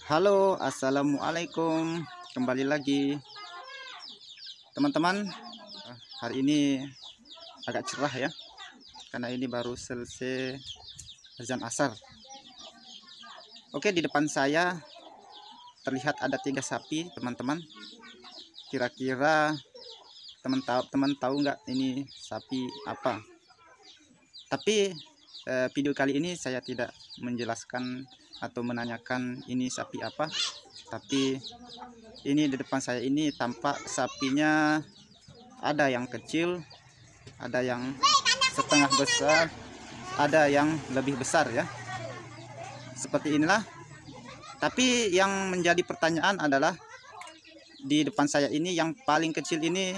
Halo, assalamualaikum. Kembali lagi teman-teman. Hari ini agak cerah ya, karena ini baru selesai azan asar. Oke, di depan saya terlihat ada 3 sapi teman-teman. Kira-kira teman tahu nggak ini sapi apa? Tapi video kali ini saya tidak menjelaskan atau menanyakan ini sapi apa, tapi ini di depan saya ini tampak sapinya ada yang kecil, ada yang setengah besar, ada yang lebih besar ya, seperti inilah. Tapi yang menjadi pertanyaan adalah di depan saya ini yang paling kecil ini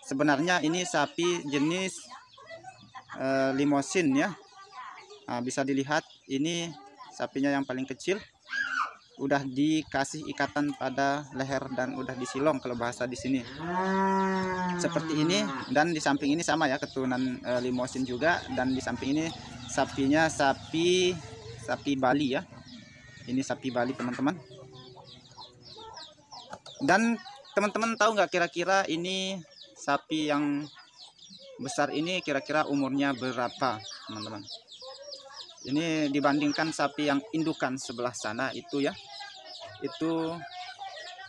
sebenarnya ini sapi jenis limosin ya. Nah, bisa dilihat ini sapinya yang paling kecil udah dikasih ikatan pada leher dan udah disilong kalau bahasa di sini seperti ini. Dan di samping ini sama ya, keturunan limosin juga. Dan di samping ini sapinya sapi Bali ya, ini sapi Bali teman-teman. Dan teman-teman tahu nggak kira-kira ini sapi yang besar ini kira-kira umurnya berapa teman-teman? Ini dibandingkan sapi yang indukan sebelah sana itu ya, itu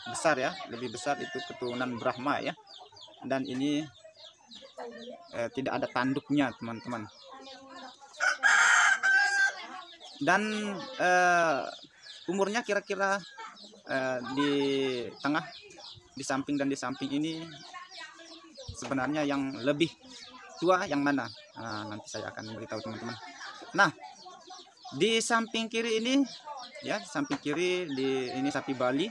besar ya, lebih besar, itu keturunan Brahma ya. Dan ini tidak ada tanduknya teman-teman. Dan umurnya kira-kira di tengah, di samping dan di samping ini sebenarnya yang lebih tua yang mana? Nah, nanti saya akan beritahu teman-teman. Nah, di samping kiri ini ya, samping kiri ini sapi Bali.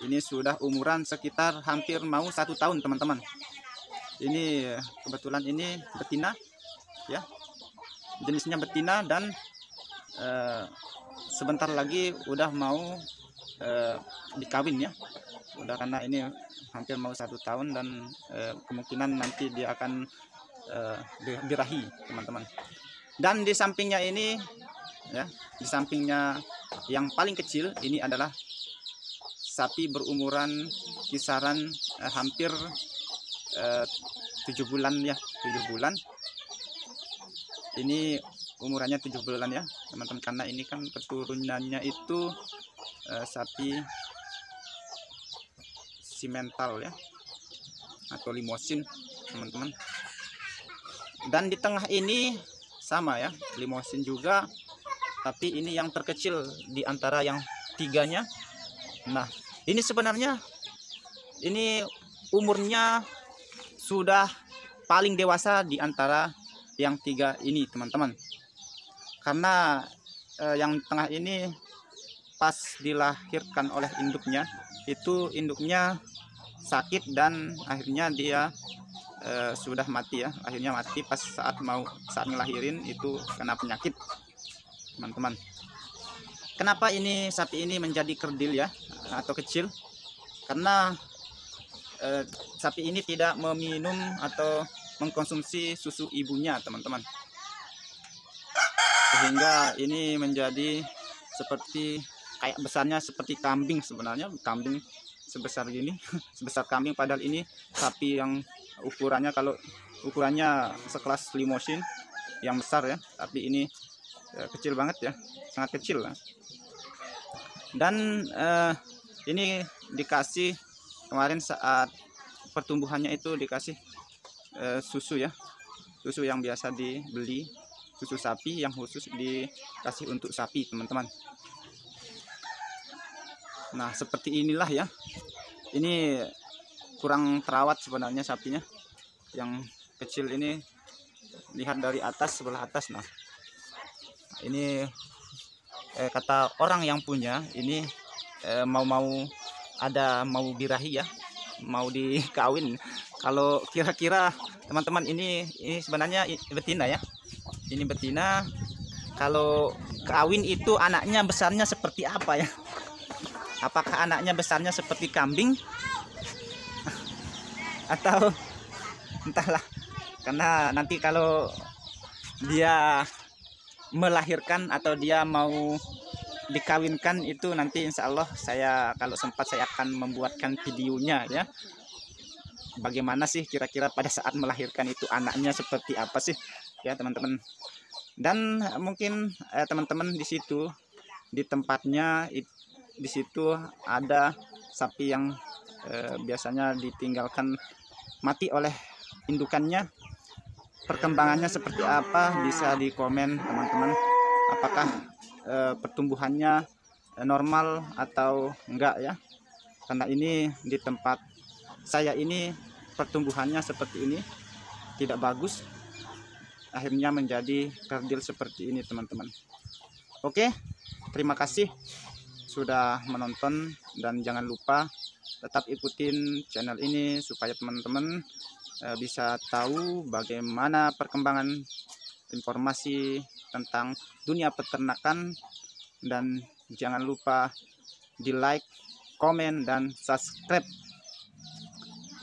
Ini sudah umuran sekitar hampir mau 1 tahun teman-teman. Ini kebetulan ini betina ya, jenisnya betina. Dan sebentar lagi udah mau dikawin ya, udah, karena ini hampir mau 1 tahun. Dan kemungkinan nanti dia akan birahi teman-teman. Dan di sampingnya ini ya, di sampingnya yang paling kecil ini adalah sapi berumuran kisaran hampir 7 bulan ya, 7 bulan. Ini umurannya 7 bulan ya teman-teman, karena ini kan keturunannya itu sapi simental ya, atau limosin teman-teman. Dan di tengah ini sama ya, limosin juga, tapi ini yang terkecil di antara yang 3-nya. Nah, ini sebenarnya ini umurnya sudah paling dewasa di antara yang 3 ini teman-teman. Karena yang tengah ini pas dilahirkan oleh induknya, itu induknya sakit dan akhirnya dia sudah mati ya, akhirnya mati pas saat ngelahirin itu kena penyakit teman-teman. Kenapa ini sapi ini menjadi kerdil ya, atau kecil? Karena sapi ini tidak meminum atau mengkonsumsi susu ibunya teman-teman, sehingga ini menjadi seperti kayak besarnya seperti kambing. Sebenarnya kambing sebesar gini sebesar kambing, padahal ini sapi yang ukurannya, kalau ukurannya sekelas limosin yang besar ya, tapi ini kecil banget ya, sangat kecil lah. Dan ini dikasih kemarin saat pertumbuhannya itu dikasih susu ya, susu yang biasa dibeli, susu sapi yang khusus dikasih untuk sapi teman-teman. Nah, seperti inilah ya, ini kurang terawat sebenarnya sapinya yang kecil ini. Lihat dari atas, sebelah atas. Nah, ini kata orang yang punya ini mau birahi ya, mau dikawin. Kalau kira-kira teman-teman, ini sebenarnya betina ya, ini betina. Kalau kawin itu anaknya besarnya seperti apa ya? Apakah anaknya besarnya seperti kambing atau entahlah, karena nanti kalau dia melahirkan atau dia mau dikawinkan itu nanti insya Allah saya kalau sempat saya akan membuatkan videonya ya, bagaimana sih kira-kira pada saat melahirkan itu anaknya seperti apa sih ya teman-teman. Dan mungkin teman-teman di situ di tempatnya di situ ada sapi yang biasanya ditinggalkan mati oleh indukannya, perkembangannya seperti apa bisa di komen teman-teman, apakah pertumbuhannya normal atau enggak ya, karena ini di tempat saya ini pertumbuhannya seperti ini tidak bagus, akhirnya menjadi kerdil seperti ini teman-teman. Oke, terima kasih sudah menonton dan jangan lupa tetap ikutin channel ini supaya teman-teman bisa tahu bagaimana perkembangan informasi tentang dunia peternakan, dan jangan lupa di like, komen, dan subscribe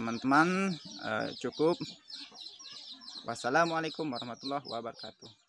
teman-teman. Cukup. Wassalamualaikum warahmatullahi wabarakatuh.